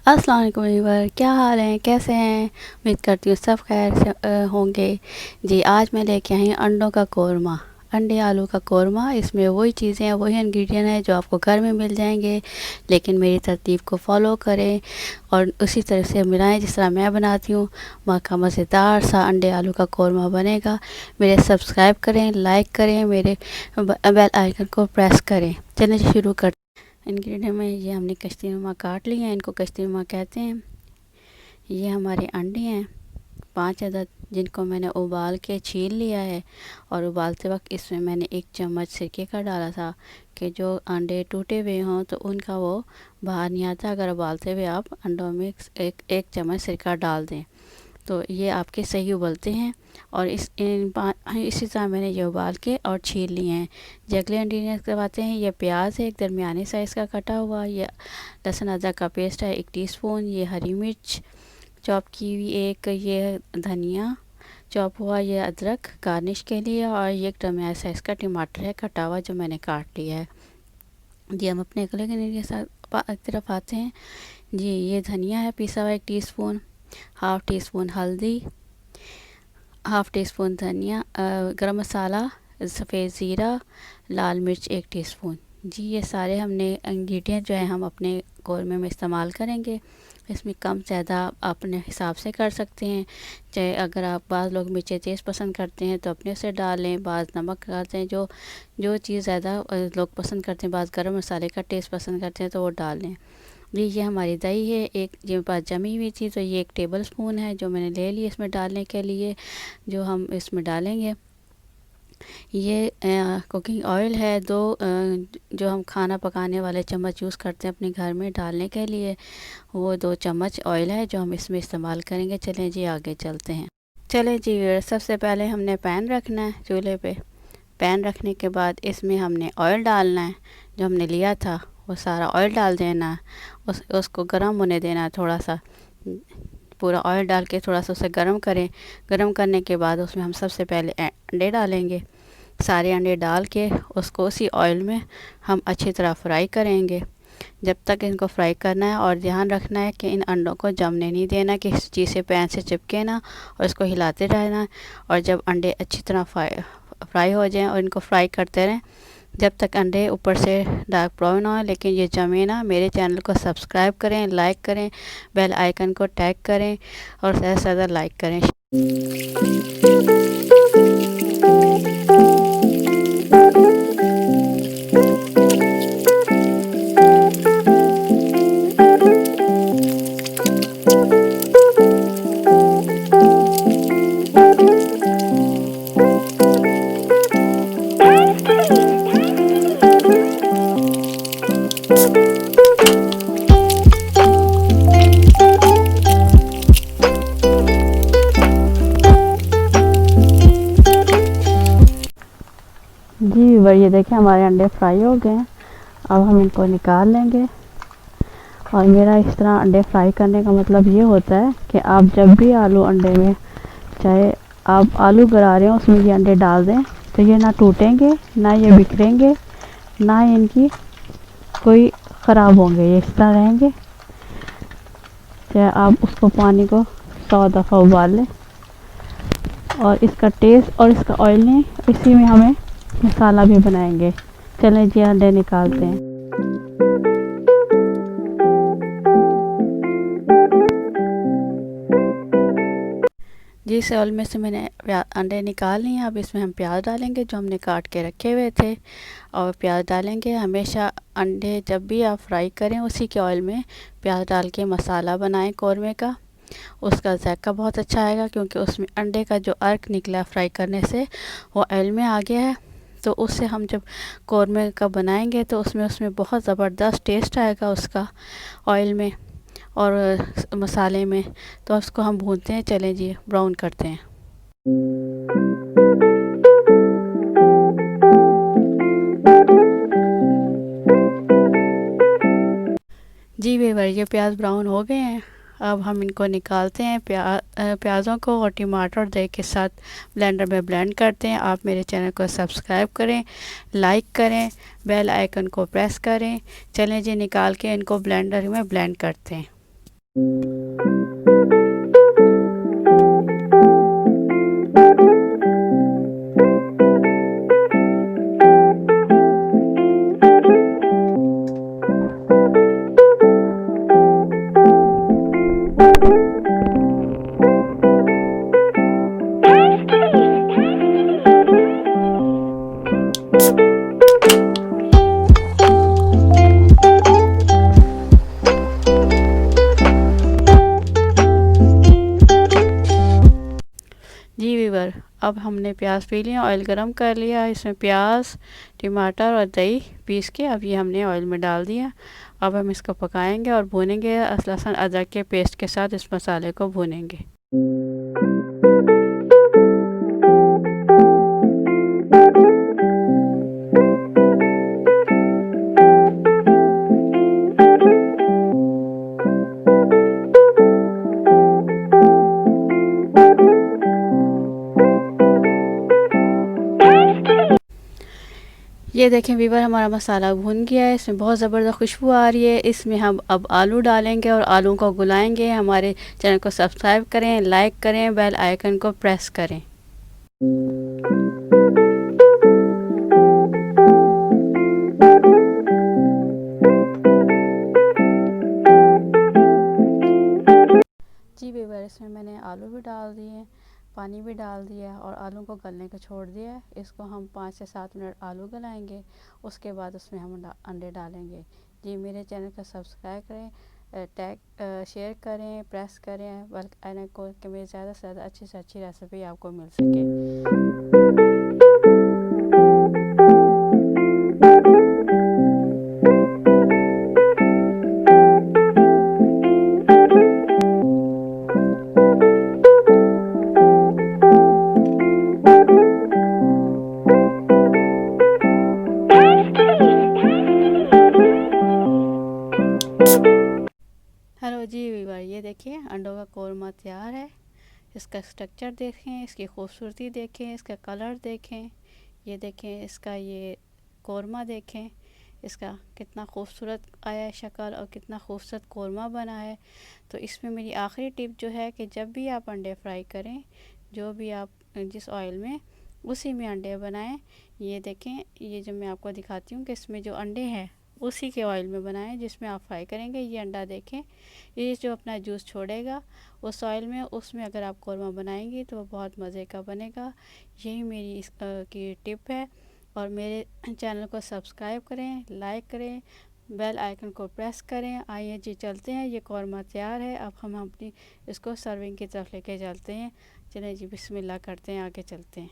अस्सलाम वालेकुम व्यूअर, क्या हाल है, कैसे हैं। उम्मीद करती हूँ सब खैर से होंगे। जी आज मैं लेके आई हूँ अंडों का कोरमा, अंडे आलू का कोरमा। इसमें वही चीज़ें हैं, वही इंग्रेडिएंट हैं जो आपको घर में मिल जाएंगे, लेकिन मेरी तरतीब को फॉलो करें और उसी तरह से मिलाएं जिस तरह मैं बनाती हूँ। माँ का मज़ेदार सा अंडे आलू का कोरमा बनेगा। मेरे सब्सक्राइब करें, लाइक करें, मेरे बेल आइकन को प्रेस करें। चलिए शुरू कर। इंग्रेडिएंट में ये हमने कश्तीनुमा काट लिए हैं, इनको कश्तीनुमा कहते हैं। ये हमारे अंडे हैं 5 अदद, जिनको मैंने उबाल के छील लिया है। और उबालते वक्त इसमें मैंने 1 चम्मच सिरके का डाला था कि जो अंडे टूटे हुए हों तो उनका वो बाहर नहीं आता। अगर उबालते हुए आप अंडों में एक चम्मच सिरका डाल दें तो ये आपके सही उबलते हैं। और इसी तरह मैंने ये उबाल के और छील लिए हैं। जो अगले इंग्रेडिएंट्स करवाते हैं, ये प्याज है एक दरमियाने साइज़ का कटा हुआ, ये लहसुन अदरक का पेस्ट है 1 टीस्पून, ये हरी मिर्च चॉप की हुई एक, ये धनिया चॉप हुआ, ये अदरक गार्निश के लिए, और ये एक दरमियाने साइज़ का टमाटर है कटा हुआ जो मैंने काट लिया है। जी हम अपने अगले इंग्रेडिएंट्स तरफ आते हैं। जी ये धनिया है पिसा हुआ 1 टीस्पून, हाफ़ टी स्पून हल्दी, हाफ़ टी स्पून धनिया, गरम मसाला, सफ़ेद ज़ीरा, लाल मिर्च 1 टीस्पून। जी ये सारे हमने इंग्रेडिएंट जो है हम अपने कोरमे में इस्तेमाल करेंगे। इसमें कम ज़्यादा अपने हिसाब से कर सकते हैं। चाहे अगर आप बाज़ लोग मिर्चें तेज़ पसंद करते हैं तो अपने से डाल लें, बाज़ नमक खाते हैं, जो चीज़ ज़्यादा लोग पसंद करते हैं, बाज़ गरम मसाले का टेस्ट पसंद करते हैं तो वो डाल लें। ये हमारी दही है एक, जो पास जमी हुई थी, तो ये 1 टेबल स्पून है जो मैंने ले ली इसमें डालने के लिए, जो हम इसमें डालेंगे। ये कुकिंग ऑयल है 2, जो हम खाना पकाने वाले चम्मच यूज़ करते हैं अपने घर में डालने के लिए, वो 2 चम्मच ऑयल है जो हम इसमें इस्तेमाल करेंगे। चलें जी आगे चलते हैं। चलें जी सबसे पहले हमने पैन रखना है चूल्हे पे। पैन रखने के बाद इसमें हमने ऑयल डालना है, जो हमने लिया था वो सारा ऑयल डाल देना है। उसको गर्म होने देना है थोड़ा सा। पूरा ऑयल डाल के थोड़ा सा उसे गर्म करें। गर्म करने के बाद उसमें हम सबसे पहले अंडे डालेंगे। सारे अंडे डाल के उसको उसी ऑयल में हम अच्छी तरह फ्राई करेंगे जब तक इनको फ्राई करना है। और ध्यान रखना है कि इन अंडों को जमने नहीं देना, किसी चीज़ से पैन से चिपके ना, और इसको हिलाते रहना है। और जब अंडे अच्छी तरह फ्राई हो जाएं और इनको फ्राई करते रहें जब तक अंडे ऊपर से डार्क ब्राउन हो, लेकिन ये जमे ना। मेरे चैनल को सब्सक्राइब करें, लाइक करें, बेल आइकन को टैग करें और ज़्यादा से ज़्यादा लाइक करें। जी ये देखें हमारे अंडे फ्राई हो गए हैं। अब हम इनको निकाल लेंगे। और मेरा इस तरह अंडे फ्राई करने का मतलब ये होता है कि आप जब भी आलू अंडे में, चाहे आप आलू गरा रहे हो उसमें ये अंडे डाल दें तो ये ना टूटेंगे, ना ये बिखरेंगे, ना इनकी कोई ख़राब होंगे, ये इस तरह रहेंगे। चाहे आप उसको पानी को 100 दफ़ा उबाल लें। और इसका टेस्ट और इसका ऑयल नहीं, इसी में हमें मसाला भी बनाएंगे। चलें जी अंडे निकालते हैं। जी इस ऑयल में से मैंने अंडे निकाल लिए। अब इसमें हम प्याज डालेंगे जो हमने काट के रखे हुए थे, और प्याज डालेंगे। हमेशा अंडे जब भी आप फ्राई करें उसी के ऑयल में प्याज डाल के मसाला बनाएं कोरमे का। उसका जायका बहुत अच्छा आएगा क्योंकि उसमें अंडे का जो अर्क निकला फ्राई करने से वो ऑयल में आ गया है। तो उससे हम जब कोरमे का बनाएंगे तो उसमें बहुत ज़बरदस्त टेस्ट आएगा उसका ऑयल में और मसाले में। तो उसको हम भूनते हैं। चलें जी ब्राउन करते हैं। जी व्यूअर ये प्याज ब्राउन हो गए हैं। अब हम इनको निकालते हैं। प्याज़ों को और टमाटर और दही के साथ ब्लेंडर में ब्लेंड करते हैं। आप मेरे चैनल को सब्सक्राइब करें, लाइक करें, बेल आइकन को प्रेस करें। चलें जी निकाल के इनको ब्लेंडर में ब्लेंड करते हैं। जी वीवर, अब हमने प्याज पी लिया, ऑयल गरम कर लिया, इसमें प्याज, टमाटर और दही पीस के अब ये हमने ऑयल में डाल दिया। अब हम इसको पकाएंगे और भूनेंगे, लहसुन अदरक के पेस्ट के साथ इस मसाले को भूनेंगे। ये देखें वीवर, हमारा मसाला भून गया है, इसमें बहुत ज़बरदस्त खुशबू आ रही है। इसमें हम अब आलू डालेंगे और आलू को गुलाएंगे। हमारे चैनल को सब्सक्राइब करें, लाइक करें, बेल आइकन को प्रेस करें। जी वीवर, इसमें मैंने आलू भी डाल दिए, पानी भी डाल दिया और आलू को गलने को छोड़ दिया है। इसको हम 5 से 7 मिनट आलू गलाएंगे, उसके बाद उसमें हम अंडे डालेंगे। जी मेरे चैनल को सब्सक्राइब करें, शेयर करें, प्रेस करें बेल आइकन को कि मेरी ज़्यादा से ज़्यादा अच्छी से अच्छी रेसिपी आपको मिल सके। हेलो जी वीवर, ये देखिए अंडों का कोरमा तैयार है। इसका स्ट्रक्चर देखें, इसकी खूबसूरती देखें, इसका कलर देखें, ये देखें इसका ये कोरमा देखें, इसका कितना खूबसूरत आया है शक्ल और कितना खूबसूरत कोरमा बना है। तो इसमें मेरी आखिरी टिप जो है कि जब भी आप अंडे फ्राई करें, जो भी आप जिस ऑयल में, उसी में अंडे बनाएं। ये देखें, ये जो मैं आपको दिखाती हूँ कि इसमें जो अंडे हैं उसी के ऑयल में बनाएं जिसमें आप फ्राई करेंगे। ये अंडा देखें, ये जो अपना जूस छोड़ेगा उस ऑयल में, उसमें अगर आप कोरमा बनाएंगी तो बहुत मज़े का बनेगा। यही मेरी इस की टिप है। और मेरे चैनल को सब्सक्राइब करें, लाइक करें, बेल आइकन को प्रेस करें। आइए जी चलते हैं, ये कोरमा तैयार है। अब हम अपनी इसको सर्विंग की तरफ लेके चलते हैं। चलें जी, बिस्मिल्लाह करते हैं, आगे चलते हैं।